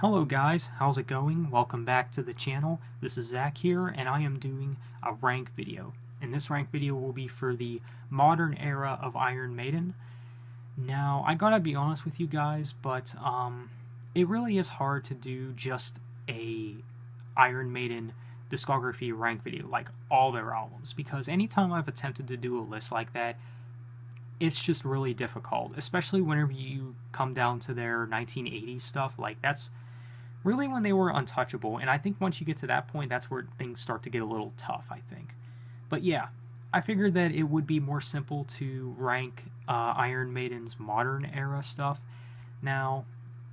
Hello guys, how's it going? Welcome back to the channel. This is Zach here, and I am doing a rank video. And this rank video will be for the modern era of Iron Maiden. Now, I gotta be honest with you guys, but it really is hard to do just a Iron Maiden discography rank video, like all their albums, because anytime I've attempted to do a list like that, it's just really difficult, especially whenever you come down to their 1980s stuff. Like, that's really when they were untouchable, and I think once you get to that point, that's where things start to get a little tough, I think. But yeah, I figured that it would be more simple to rank Iron Maiden's modern era stuff. Now,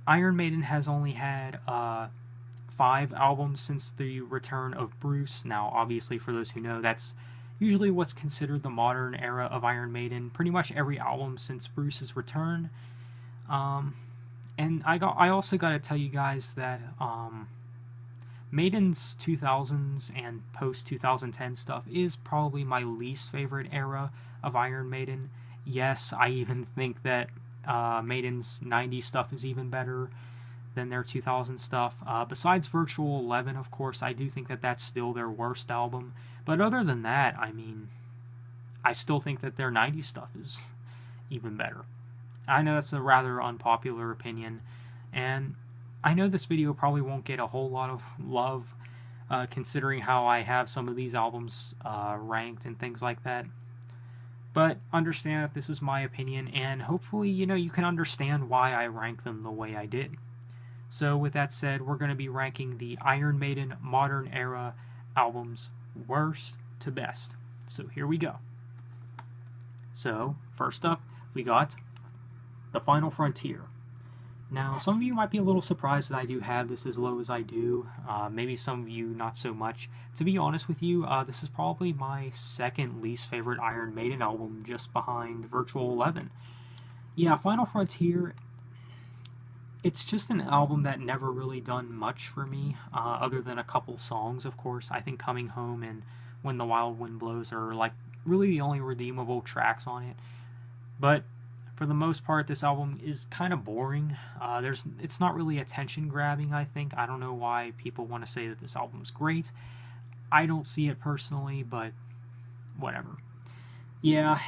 Iron Maiden has only had 5 albums since the return of Bruce. Now, obviously, for those who know, that's usually what's considered the modern era of Iron Maiden. Pretty much every album since Bruce's return. And I also got to tell you guys that Maiden's 2000s and post 2010 stuff is probably my least favorite era of Iron Maiden. Yes, I even think that Maiden's 90s stuff is even better than their 2000 stuff. Besides Virtual 11, of course, I do think that that's still their worst album. But other than that, I mean, I still think that their 90s stuff is even better. I know that's a rather unpopular opinion, and I know this video probably won't get a whole lot of love, considering how I have some of these albums ranked and things like that. But understand that this is my opinion, and hopefully, you can understand why I rank them the way I did. So with that said, we're going to be ranking the Iron Maiden modern era albums worst to best. So here we go. So first up, we got The Final Frontier. Now, some of you might be a little surprised that I do have this as low as I do. Maybe some of you not so much. To be honest with you, this is probably my second least favorite Iron Maiden album, just behind Virtual 11. Yeah, Final Frontier, it's just an album that never really done much for me, other than a couple songs, of course. I think Coming Home and When the Wild Wind Blows are like really the only redeemable tracks on it. But for the most part, this album is kind of boring. It's not really attention grabbing, I think. I don't know why people want to say that this album is great. I don't see it personally, but whatever. Yeah,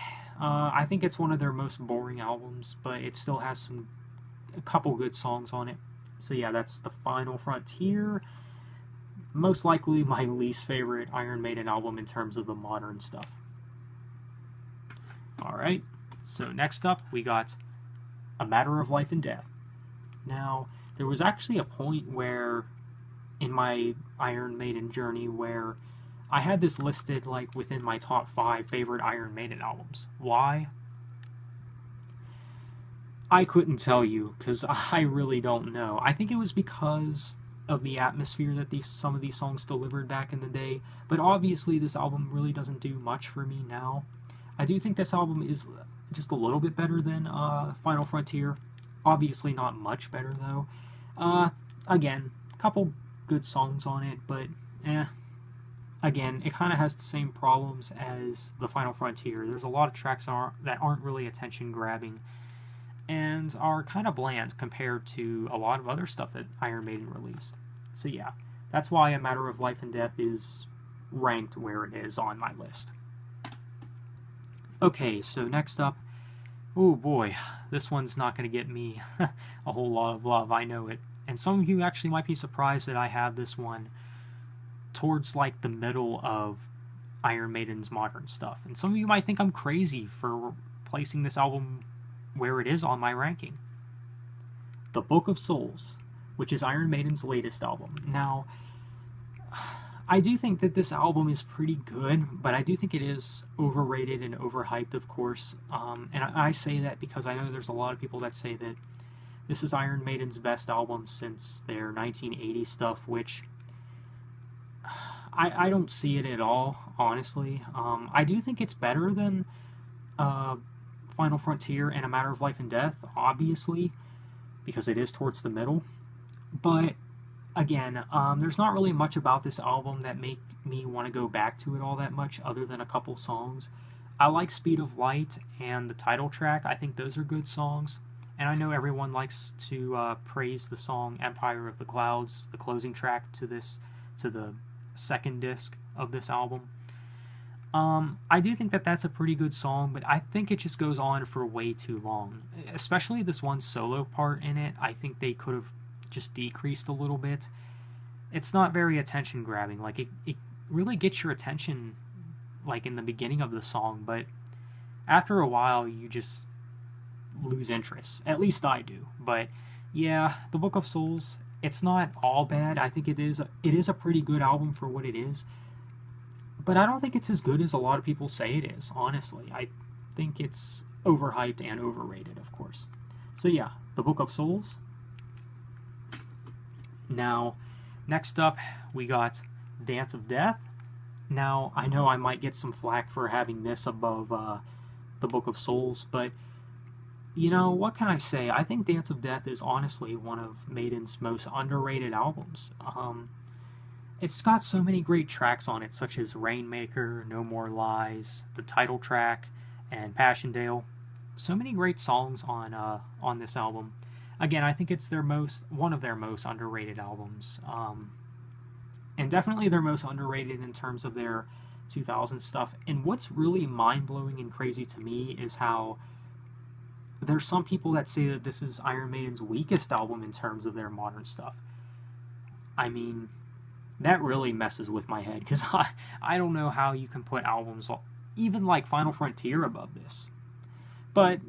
I think it's one of their most boring albums, but it still has a couple good songs on it. So yeah, that's The Final Frontier. Most likely my least favorite Iron Maiden album in terms of the modern stuff. Alright, so next up we got A Matter of Life and Death. Now, there was actually a point where, in my Iron Maiden journey, where I had this listed like within my top 5 favorite Iron Maiden albums. Why? I couldn't tell you, because I really don't know. I think it was because of the atmosphere that some of these songs delivered back in the day, but obviously this album really doesn't do much for me now. I do think this album is just a little bit better than Final Frontier. Obviously not much better, though. Again, a couple good songs on it, but Again, it kind of has the same problems as the Final Frontier. There's a lot of tracks that aren't really attention-grabbing and are kind of bland compared to a lot of other stuff that Iron Maiden released. So yeah, that's why A Matter of Life and Death is ranked where it is on my list. Okay, so next up, oh boy, this one's not going to get me a whole lot of love, I know it. And some of you actually might be surprised that I have this one towards like the middle of Iron Maiden's modern stuff. And some of you might think I'm crazy for placing this album where it is on my ranking. The Book of Souls, which is Iron Maiden's latest album. Now, I do think that this album is pretty good, but I do think it is overrated and overhyped, of course. And I say that because I know there's a lot of people that say that this is Iron Maiden's best album since their 1980 stuff, which I don't see it at all, honestly. I do think it's better than Final Frontier and A Matter of Life and Death, obviously, because it is towards the middle. But again, there's not really much about this album that make me want to go back to it all that much, other than a couple songs. I like Speed of Light and the title track. I think those are good songs. And I know everyone likes to praise the song Empire of the Clouds, the closing track to the second disc of this album. I do think that that's a pretty good song, but I think it just goes on for way too long. Especially this one solo part in it, I think they could have just decreased a little bit. It's not very attention grabbing. Like, it really gets your attention, like, in the beginning of the song, but after a while, you just lose interest. At least I do. But yeah, the Book of Souls, it's not all bad. I think it is a pretty good album for what it is. But I don't think it's as good as a lot of people say it is, honestly. I think it's overhyped and overrated, of course. So yeah, the Book of Souls. Now, next up, we got Dance of Death. Now, I know I might get some flack for having this above the Book of Souls, but, you know, what can I say? I think Dance of Death is honestly one of Maiden's most underrated albums. It's got so many great tracks on it, such as Rainmaker, No More Lies, the title track, and Passchendaele. So many great songs on this album. Again, I think it's one of their most underrated albums, and definitely their most underrated in terms of their 2000 stuff. And what's really mind-blowing and crazy to me is how there's some people that say that this is Iron Maiden's weakest album in terms of their modern stuff. I mean, that really messes with my head, because I don't know how you can put albums, even like Final Frontier, above this. But,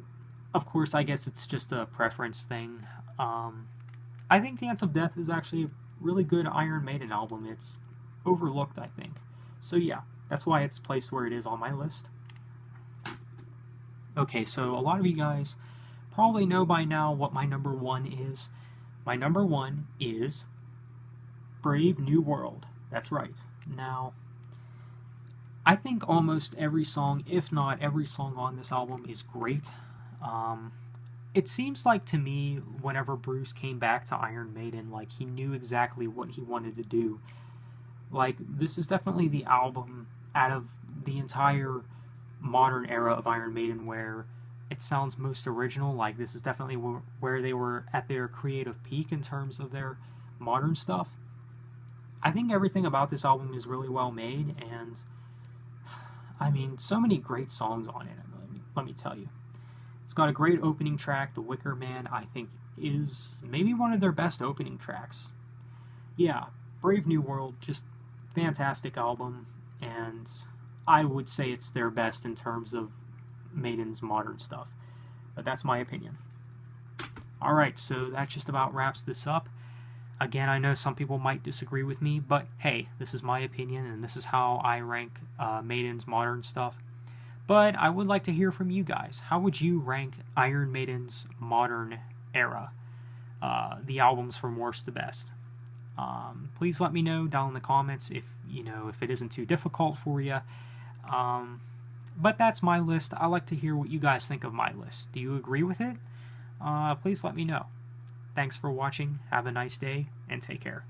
of course, I guess it's just a preference thing. I think Dance of Death is actually a really good Iron Maiden album. It's overlooked, I think. So yeah, that's why it's placed where it is on my list. Okay, so a lot of you guys probably know by now what my number one is. My number one is Brave New World. That's right. Now, I think almost every song, if not every song on this album, is great. It seems like to me, whenever Bruce came back to Iron Maiden, like, he knew exactly what he wanted to do. Like, this is definitely the album out of the entire modern era of Iron Maiden where it sounds most original. Like, this is definitely where they were at their creative peak in terms of their modern stuff. I think everything about this album is really well made, and I mean, so many great songs on it, let me tell you. It's got a great opening track. The Wicker Man, I think, is maybe one of their best opening tracks. Yeah, Brave New World, just fantastic album, and I would say it's their best in terms of Maiden's modern stuff. But that's my opinion. Alright, so that just about wraps this up. Again, I know some people might disagree with me, but hey, this is my opinion, and this is how I rank Maiden's modern stuff. But I would like to hear from you guys. How would you rank Iron Maiden's modern era? The albums from worst to best. Please let me know down in the comments if it isn't too difficult for you. But that's my list. I like to hear what you guys think of my list. Do you agree with it? Please let me know. Thanks for watching. Have a nice day, and take care.